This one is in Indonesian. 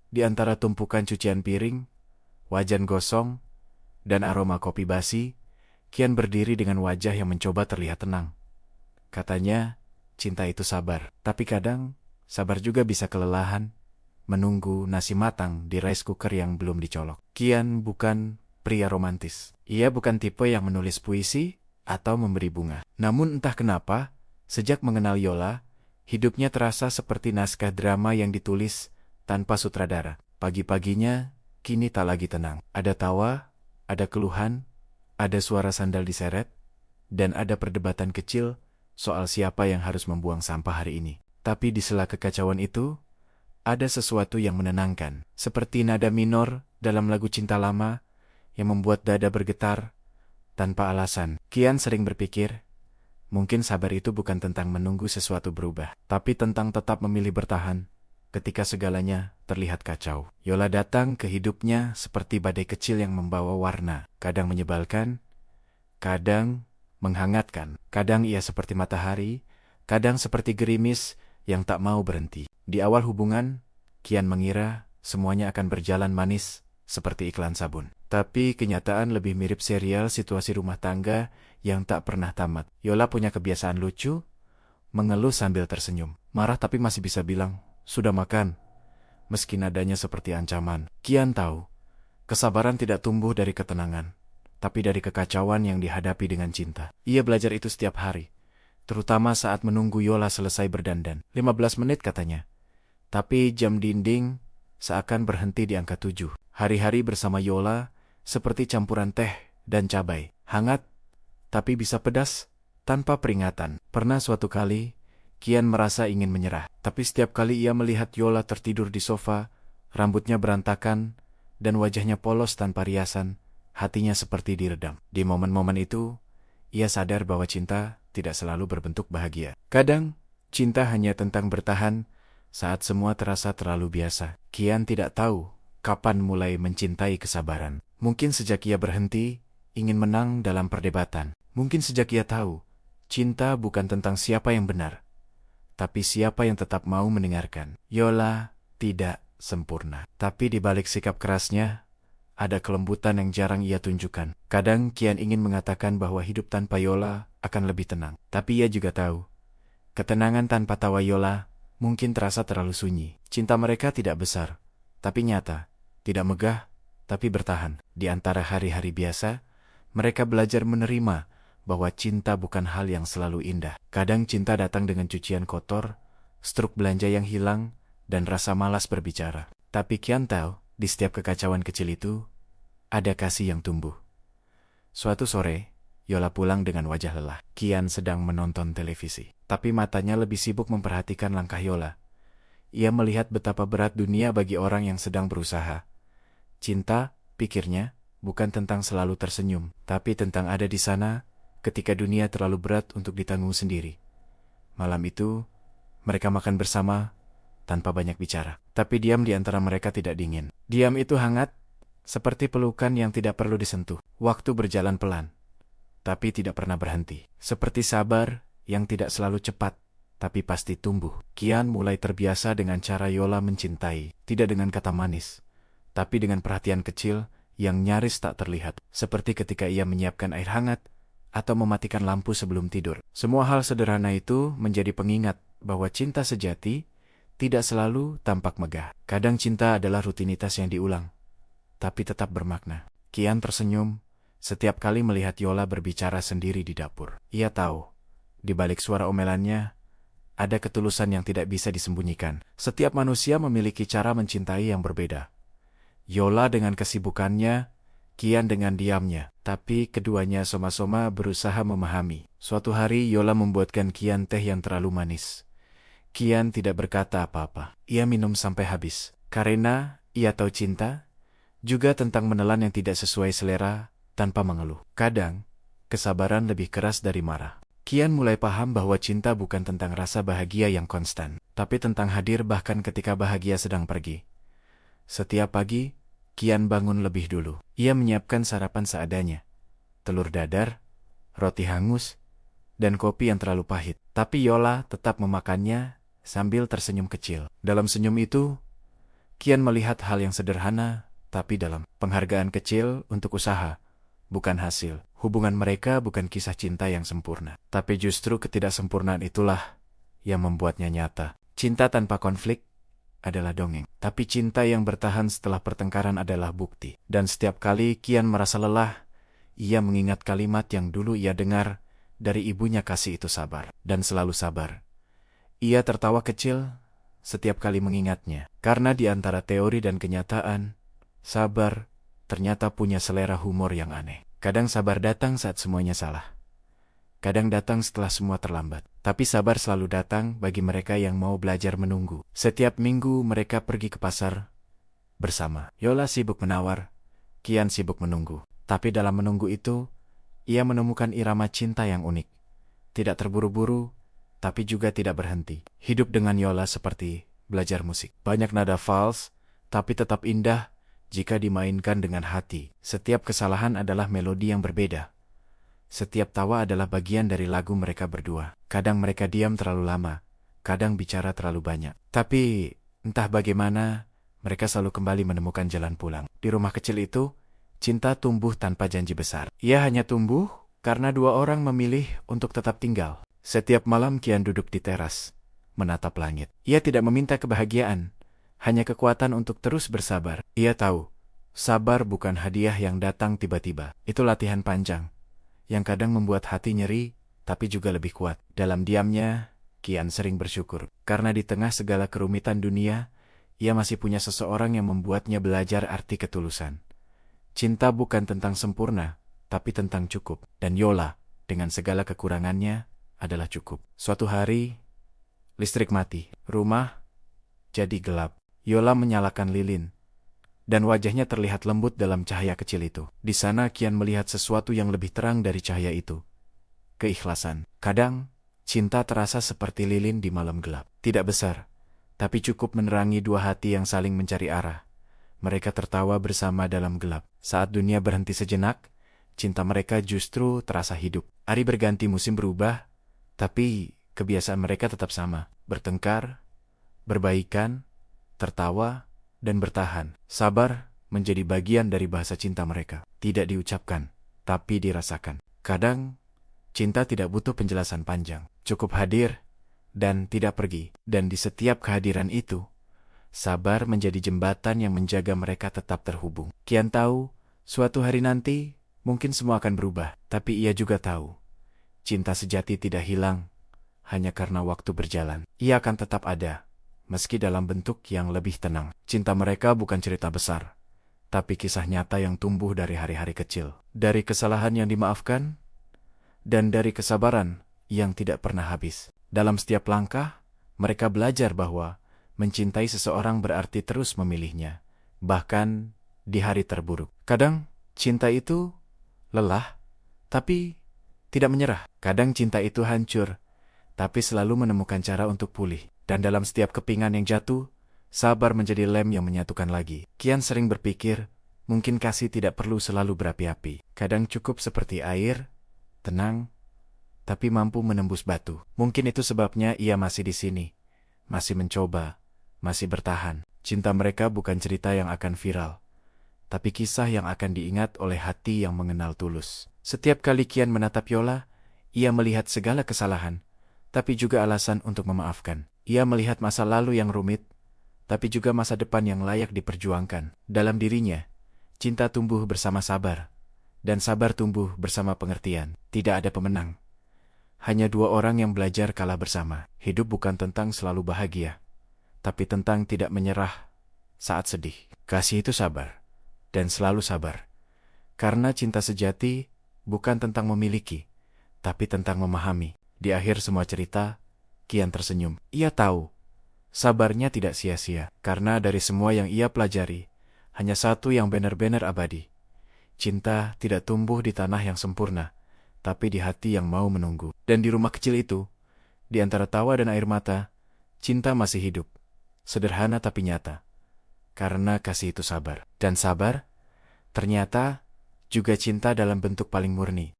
Di antara tumpukan cucian piring, wajan gosong, dan aroma kopi basi, Kian berdiri dengan wajah yang mencoba terlihat tenang. Katanya, cinta itu sabar. Tapi kadang, sabar juga bisa kelelahan, menunggu nasi matang di rice cooker yang belum dicolok. Kian bukan pria romantis. Ia bukan tipe yang menulis puisi atau memberi bunga. Namun entah kenapa, sejak mengenal Yola, hidupnya terasa seperti naskah drama yang ditulis tanpa sutradara. Pagi-paginya, kini tak lagi tenang. Ada tawa, ada keluhan, ada suara sandal diseret, dan ada perdebatan kecil soal siapa yang harus membuang sampah hari ini. Tapi di sela kekacauan itu, ada sesuatu yang menenangkan, seperti nada minor dalam lagu cinta lama yang membuat dada bergetar tanpa alasan. Kian sering berpikir, mungkin sabar itu bukan tentang menunggu sesuatu berubah, tapi tentang tetap memilih bertahan ketika segalanya terlihat kacau. Yola datang ke hidupnya seperti badai kecil yang membawa warna, kadang menyebalkan, kadang menghangatkan. Kadang ia seperti matahari, kadang seperti gerimis yang tak mau berhenti. Di awal hubungan, Kian mengira semuanya akan berjalan manis seperti iklan sabun. Tapi kenyataan lebih mirip serial situasi rumah tangga yang tak pernah tamat. Yola punya kebiasaan lucu, mengeluh sambil tersenyum. Marah tapi masih bisa bilang, "Sudah makan?" Meski nadanya seperti ancaman. Kian tahu, kesabaran tidak tumbuh dari ketenangan, tapi dari kekacauan yang dihadapi dengan cinta. Ia belajar itu setiap hari, terutama saat menunggu Yola selesai berdandan. 15 menit katanya. Tapi jam dinding seakan berhenti di angka 7. Hari-hari bersama Yola seperti campuran teh dan cabai. Hangat, tapi bisa pedas tanpa peringatan. Pernah suatu kali, Kian merasa ingin menyerah. Tapi setiap kali ia melihat Yola tertidur di sofa, rambutnya berantakan, dan wajahnya polos tanpa riasan, hatinya seperti diredam. Di momen-momen itu, ia sadar bahwa cinta tidak selalu berbentuk bahagia. Kadang, cinta hanya tentang bertahan saat semua terasa terlalu biasa. Kian tidak tahu kapan mulai mencintai kesabaran. Mungkin sejak ia berhenti ingin menang dalam perdebatan. Mungkin sejak ia tahu cinta bukan tentang siapa yang benar, tapi siapa yang tetap mau mendengarkan. Yola tidak sempurna, tapi di balik sikap kerasnya, ada kelembutan yang jarang ia tunjukkan. Kadang Kian ingin mengatakan bahwa hidup tanpa Yola akan lebih tenang. Tapi ia juga tahu, ketenangan tanpa tawa Yola mungkin terasa terlalu sunyi. Cinta mereka tidak besar, tapi nyata. Tidak megah, tapi bertahan. Di antara hari-hari biasa, mereka belajar menerima bahwa cinta bukan hal yang selalu indah. Kadang cinta datang dengan cucian kotor, struk belanja yang hilang, dan rasa malas berbicara. Tapi Kian tahu, di setiap kekacauan kecil itu, ada kasih yang tumbuh. Suatu sore, Yola pulang dengan wajah lelah. Kian sedang menonton televisi, tapi matanya lebih sibuk memperhatikan langkah Yola. Ia melihat betapa berat dunia bagi orang yang sedang berusaha. Cinta, pikirnya, bukan tentang selalu tersenyum, tapi tentang ada di sana ketika dunia terlalu berat untuk ditanggung sendiri. Malam itu, mereka makan bersama tanpa banyak bicara. Tapi diam di antara mereka tidak dingin. Diam itu hangat, seperti pelukan yang tidak perlu disentuh. Waktu berjalan pelan, tapi tidak pernah berhenti. Seperti sabar yang tidak selalu cepat, tapi pasti tumbuh. Kian mulai terbiasa dengan cara Yola mencintai, tidak dengan kata manis, tapi dengan perhatian kecil yang nyaris tak terlihat. Seperti ketika ia menyiapkan air hangat atau mematikan lampu sebelum tidur. Semua hal sederhana itu menjadi pengingat bahwa cinta sejati tidak selalu tampak megah. Kadang cinta adalah rutinitas yang diulang, tapi tetap bermakna. Kian tersenyum setiap kali melihat Yola berbicara sendiri di dapur. Ia tahu, di balik suara omelannya, ada ketulusan yang tidak bisa disembunyikan. Setiap manusia memiliki cara mencintai yang berbeda. Yola dengan kesibukannya, Kian dengan diamnya. Tapi keduanya sama-sama berusaha memahami. Suatu hari Yola membuatkan Kian teh yang terlalu manis. Kian tidak berkata apa-apa. Ia minum sampai habis. Karena ia tahu cinta juga tentang menelan yang tidak sesuai selera tanpa mengeluh. Kadang, kesabaran lebih keras dari marah. Kian mulai paham bahwa cinta bukan tentang rasa bahagia yang konstan, tapi tentang hadir bahkan ketika bahagia sedang pergi. Setiap pagi, Kian bangun lebih dulu. Ia menyiapkan sarapan seadanya. Telur dadar, roti hangus, dan kopi yang terlalu pahit. Tapi Yola tetap memakannya sambil tersenyum kecil. Dalam senyum itu, Kian melihat hal yang sederhana, tapi dalam penghargaan kecil untuk usaha, bukan hasil. Hubungan mereka bukan kisah cinta yang sempurna, tapi justru ketidaksempurnaan itulah yang membuatnya nyata. Cinta tanpa konflik adalah dongeng, tapi cinta yang bertahan setelah pertengkaran adalah bukti. Dan setiap kali Kian merasa lelah, ia mengingat kalimat yang dulu ia dengar dari ibunya, kasih itu sabar, dan selalu sabar. Ia tertawa kecil setiap kali mengingatnya, karena di antara teori dan kenyataan, sabar ternyata punya selera humor yang aneh. Kadang sabar datang saat semuanya salah. Kadang datang setelah semua terlambat. Tapi sabar selalu datang bagi mereka yang mau belajar menunggu. Setiap minggu mereka pergi ke pasar bersama. Yola sibuk menawar, Kian sibuk menunggu. Tapi dalam menunggu itu, ia menemukan irama cinta yang unik. Tidak terburu-buru, tapi juga tidak berhenti. Hidup dengan Yola seperti belajar musik. Banyak nada fals, tapi tetap indah jika dimainkan dengan hati. Setiap kesalahan adalah melodi yang berbeda. Setiap tawa adalah bagian dari lagu mereka berdua. Kadang mereka diam terlalu lama, kadang bicara terlalu banyak. Tapi entah bagaimana, mereka selalu kembali menemukan jalan pulang. Di rumah kecil itu, cinta tumbuh tanpa janji besar. Ia hanya tumbuh karena dua orang memilih untuk tetap tinggal. Setiap malam Kian duduk di teras, menatap langit. Ia tidak meminta kebahagiaan, hanya kekuatan untuk terus bersabar. Ia tahu, sabar bukan hadiah yang datang tiba-tiba. Itu latihan panjang, yang kadang membuat hati nyeri, tapi juga lebih kuat. Dalam diamnya, Kian sering bersyukur. Karena di tengah segala kerumitan dunia, ia masih punya seseorang yang membuatnya belajar arti ketulusan. Cinta bukan tentang sempurna, tapi tentang cukup. Dan Yola, dengan segala kekurangannya, adalah cukup. Suatu hari, listrik mati. Rumah jadi gelap. Yola menyalakan lilin, dan wajahnya terlihat lembut dalam cahaya kecil itu. Di sana Kian melihat sesuatu yang lebih terang dari cahaya itu. Keikhlasan. Kadang, cinta terasa seperti lilin di malam gelap. Tidak besar, tapi cukup menerangi dua hati yang saling mencari arah. Mereka tertawa bersama dalam gelap. Saat dunia berhenti sejenak, cinta mereka justru terasa hidup. Hari berganti, musim berubah, tapi kebiasaan mereka tetap sama. Bertengkar, berbaikan, tertawa, dan bertahan. Sabar menjadi bagian dari bahasa cinta mereka. Tidak diucapkan, tapi dirasakan. Kadang, cinta tidak butuh penjelasan panjang. Cukup hadir, dan tidak pergi. Dan di setiap kehadiran itu, sabar menjadi jembatan yang menjaga mereka tetap terhubung. Kian tahu, suatu hari nanti, mungkin semua akan berubah. Tapi ia juga tahu, cinta sejati tidak hilang hanya karena waktu berjalan. Ia akan tetap ada, meski dalam bentuk yang lebih tenang. Cinta mereka bukan cerita besar, tapi kisah nyata yang tumbuh dari hari-hari kecil. Dari kesalahan yang dimaafkan, dan dari kesabaran yang tidak pernah habis. Dalam setiap langkah, mereka belajar bahwa mencintai seseorang berarti terus memilihnya, bahkan di hari terburuk. Kadang, cinta itu lelah, tapi tidak menyerah. Kadang cinta itu hancur, tapi selalu menemukan cara untuk pulih. Dan dalam setiap kepingan yang jatuh, sabar menjadi lem yang menyatukan lagi. Kian sering berpikir, mungkin kasih tidak perlu selalu berapi-api. Kadang cukup seperti air, tenang, tapi mampu menembus batu. Mungkin itu sebabnya ia masih di sini, masih mencoba, masih bertahan. Cinta mereka bukan cerita yang akan viral, tapi kisah yang akan diingat oleh hati yang mengenal tulus. Setiap kali Kian menatap Yola, ia melihat segala kesalahan, tapi juga alasan untuk memaafkan. Ia melihat masa lalu yang rumit, tapi juga masa depan yang layak diperjuangkan. Dalam dirinya, cinta tumbuh bersama sabar, dan sabar tumbuh bersama pengertian. Tidak ada pemenang, hanya dua orang yang belajar kalah bersama. Hidup bukan tentang selalu bahagia, tapi tentang tidak menyerah saat sedih. Kasih itu sabar, dan selalu sabar. Karena cinta sejati bukan tentang memiliki, tapi tentang memahami. Di akhir semua cerita, Kian tersenyum. Ia tahu, sabarnya tidak sia-sia. Karena dari semua yang ia pelajari, hanya satu yang benar-benar abadi. Cinta tidak tumbuh di tanah yang sempurna, tapi di hati yang mau menunggu. Dan di rumah kecil itu, di antara tawa dan air mata, cinta masih hidup. Sederhana tapi nyata. Karena kasih itu sabar. Dan sabar, ternyata, juga cinta dalam bentuk paling murni.